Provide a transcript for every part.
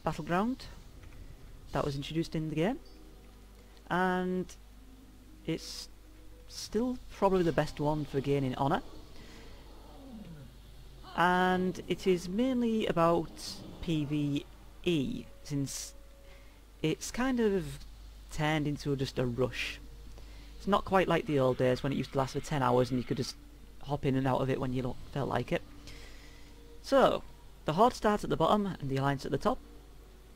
battleground that was introduced in the game, and it's still probably the best one for gaining honour, and it is mainly about PvE, since it's kind of turned into just a rush. It's not quite like the old days when it used to last for 10 hours and you could just hop in and out of it when you felt like it. So, the Horde starts at the bottom and the Alliance at the top.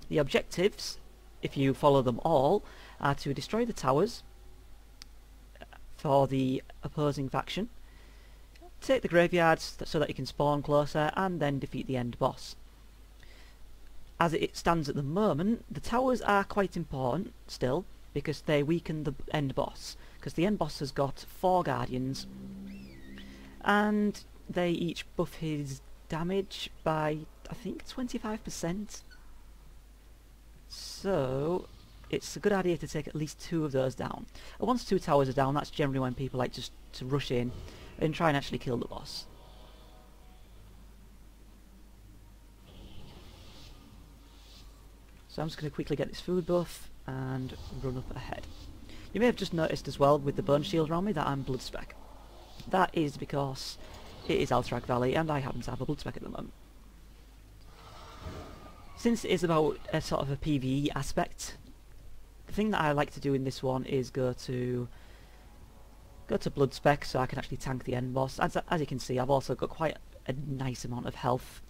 The objectives, if you follow them all, are to destroy the towers for the opposing faction, take the graveyards so that you can spawn closer, and then defeat the end boss. As it stands at the moment, the towers are quite important still, because they weaken the end boss, because the end boss has got 4 guardians, and they each buff his damage by, I think, 25%. So it's a good idea to take at least 2 of those down. And once 2 towers are down, that's generally when people like just to rush in and try and actually kill the boss. So I'm just going to quickly get this food buff and run up ahead. You may have just noticed as well with the bone shield around me that I'm blood spec. That is because it is Alterac Valley and I happen to have a blood spec at the moment. Since it is about a sort of a PvE aspect, the thing that I like to do in this one is go to blood spec so I can actually tank the end boss. As you can see, I've also got quite a nice amount of health,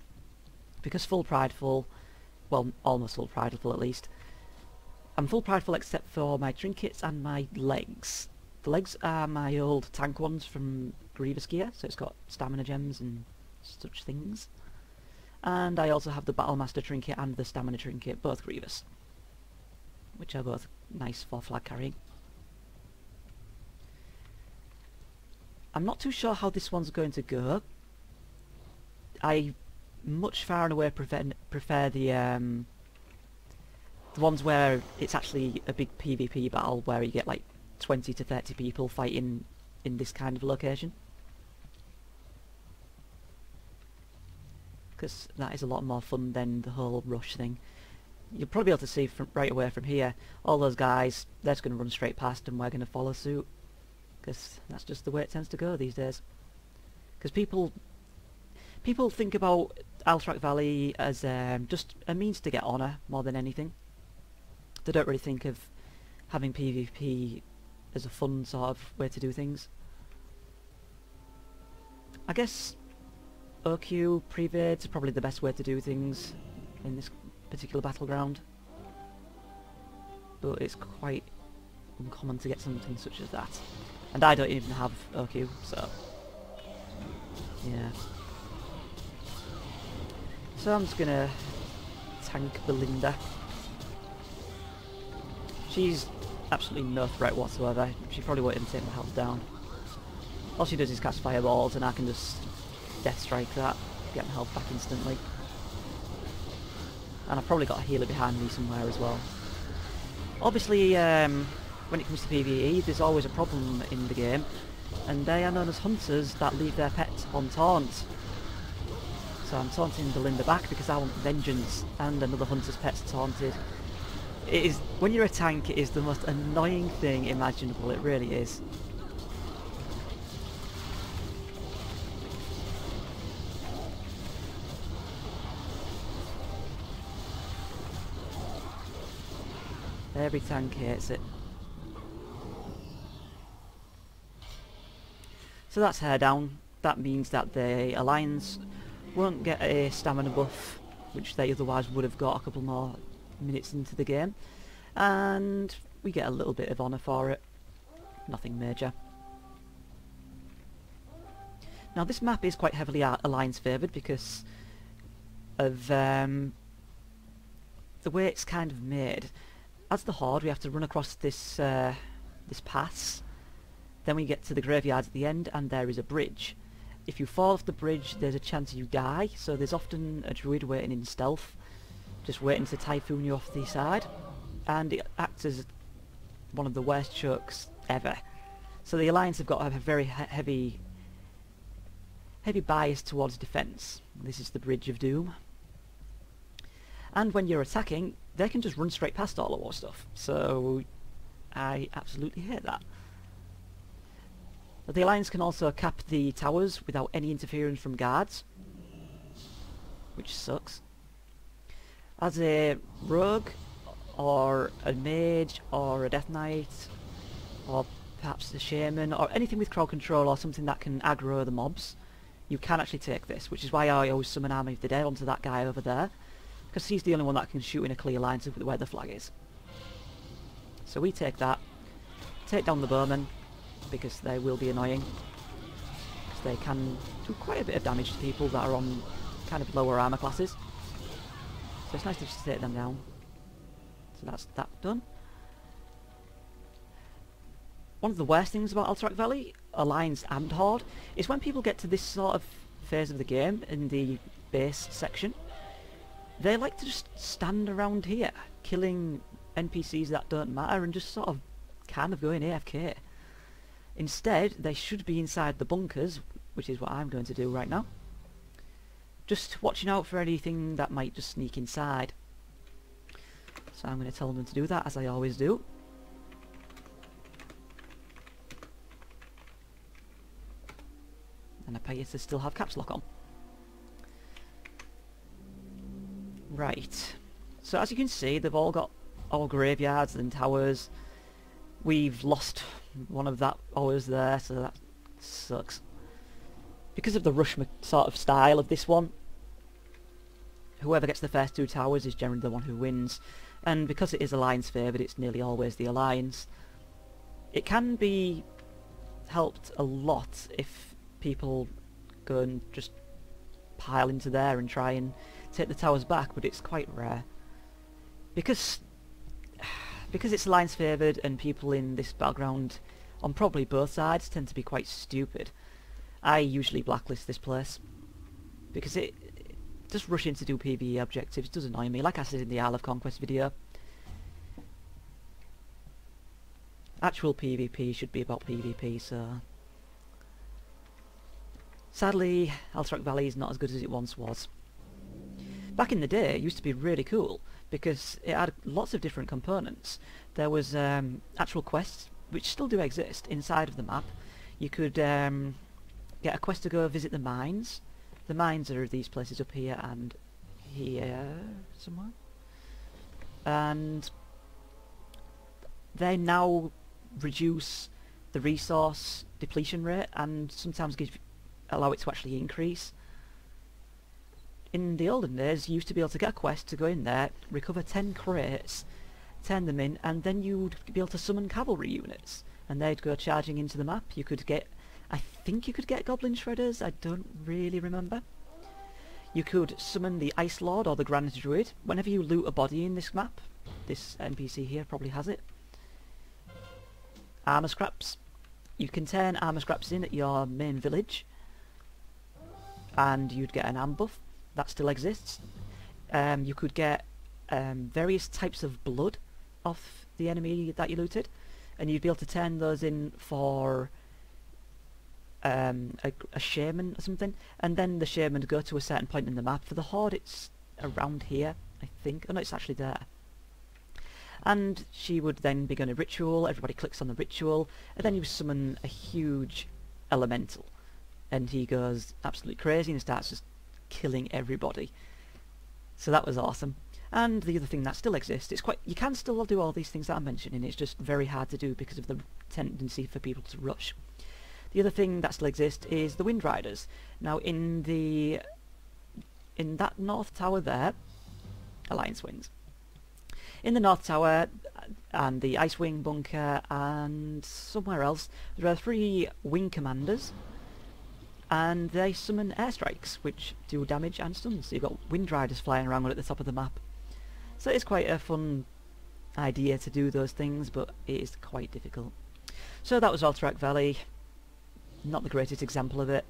because full prideful, well, almost full prideful at least. I'm full prideful except for my trinkets and my legs. The legs are my old tank ones from Grievous gear, so it's got stamina gems and such things. And I also have the Battlemaster trinket and the stamina trinket, both Grievous, which are both nice for flag carrying. I'm not too sure how this one's going to go. I much far and away prefer the ones where it's actually a big PvP battle where you get like 20 to 30 people fighting in this kind of location, because that is a lot more fun than the whole rush thing. You'll probably be able to see from right away from here, all those guys, they're just going to run straight past and we're going to follow suit, because that's just the way it tends to go these days. Because people think about Alterac Valley as just a means to get honour more than anything. They don't really think of having PvP as a fun sort of way to do things. I guess OQ prevades are probably the best way to do things in this particular battleground, but it's quite uncommon to get something such as that, and I don't even have OQ, so yeah. So I'm just gonna tank Belinda. She's absolutely no threat whatsoever. She probably won't even take my health down. All she does is cast fireballs and I can just death strike that, get my health back instantly. And I've probably got a healer behind me somewhere as well. Obviously, when it comes to PvE, there's always a problem in the game, and they are known as hunters that leave their pet on taunt. So I'm taunting Belinda back because I want vengeance, and another hunter's pet's taunted. It is, when you're a tank, it is the most annoying thing imaginable, it really is. Every tank hates it. So that's hair down. That means that the Alliance won't get a stamina buff, which they otherwise would have got a couple more minutes into the game, and we get a little bit of honour for it. Nothing major. Now this map is quite heavily Alliance favoured because of the way it's kind of made. As the Horde, we have to run across this this pass, then we get to the graveyard at the end and there is a bridge. If you fall off the bridge, there's a chance you die, so there's often a druid waiting in stealth, just waiting to typhoon you off the side, and it acts as one of the worst chokes ever. So the Alliance have got to have a very heavy bias towards defence. This is the Bridge of Doom. And when you're attacking, they can just run straight past all of our stuff. So I absolutely hate that. But the Alliance can also cap the towers without any interference from guards, which sucks. As a rogue, or a mage, or a death knight, or perhaps a shaman, or anything with crowd control or something that can aggro the mobs, you can actually take this, which is why I always summon Army of the Dead onto that guy over there, because he's the only one that can shoot in a clear line to where the flag is. So we take that, take down the bowmen, because they will be annoying, because they can do quite a bit of damage to people that are on kind of lower armour classes. So it's nice to just take them down. So that's that done. One of the worst things about Alterac Valley, Alliance and Horde, is when people get to this sort of phase of the game, in the base section, they like to just stand around here, killing NPCs that don't matter and just sort of kind of going AFK. Instead, they should be inside the bunkers, which is what I'm going to do right now. Just watching out for anything that might just sneak inside. So I'm going to tell them to do that, as I always do. And I pay you to still have caps lock on. Right. So as you can see, they've all got all graveyards and towers. We've lost one of that ours there, so that sucks. Because of the rush sort of style of this one, whoever gets the first two towers is generally the one who wins. And because it is Alliance favoured, it's nearly always the Alliance. It can be helped a lot if people go and just pile into there and try and take the towers back, but it's quite rare. Because it's Alliance favoured and people in this battleground on probably both sides tend to be quite stupid, I usually blacklist this place. Because it just rushing to do PvE objectives does annoy me, like I said in the Isle of Conquest video. Actual PvP should be about PvP, so... Sadly, Alterac Valley is not as good as it once was. Back in the day, it used to be really cool, because it had lots of different components. There was actual quests, which still do exist, inside of the map. You could get a quest to go visit the mines. The mines are these places up here and here somewhere. And they now reduce the resource depletion rate and sometimes allow it to actually increase. In the olden days, you used to be able to get a quest to go in there, recover 10 crates, turn them in, and then you'd be able to summon cavalry units, and they'd go charging into the map. You could get, I think you could get goblin shredders, I don't really remember. You could summon the Ice Lord or the Grand Druid. Whenever you loot a body in this map, this NPC here probably has it. Armour scraps. You can turn armour scraps in at your main village, and you'd get an arm buff. That still exists. You could get various types of blood off the enemy that you looted, and you'd be able to turn those in for a shaman or something, and then the shaman would go to a certain point in the map. For the Horde it's around here, I think. Oh no, it's actually there. And she would then begin a ritual, everybody clicks on the ritual, and then you summon a huge elemental, and he goes absolutely crazy and starts just killing everybody. So that was awesome. And the other thing that still exists, you can still do all these things that I'm mentioning, it's just very hard to do because of the tendency for people to rush. The other thing that still exists is the Wind Riders. Now in that north tower there, Alliance wins. In the north tower and the Icewing bunker and somewhere else, there are 3 wing commanders, and they summon airstrikes, which do damage and stuns. So you've got Wind Riders flying around at the top of the map. So it's quite a fun idea to do those things, but it is quite difficult. So that was Alterac Valley. Not the greatest example of it.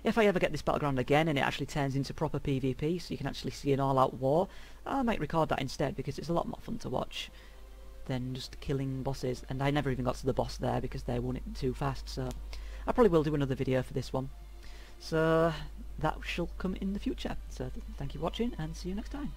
If I ever get this battleground again and it actually turns into proper PvP, so you can actually see an all-out war, I might record that instead, because it's a lot more fun to watch than just killing bosses. And I never even got to the boss there because they won it too fast, so I probably will do another video for this one. So that shall come in the future. So thank you for watching, and see you next time.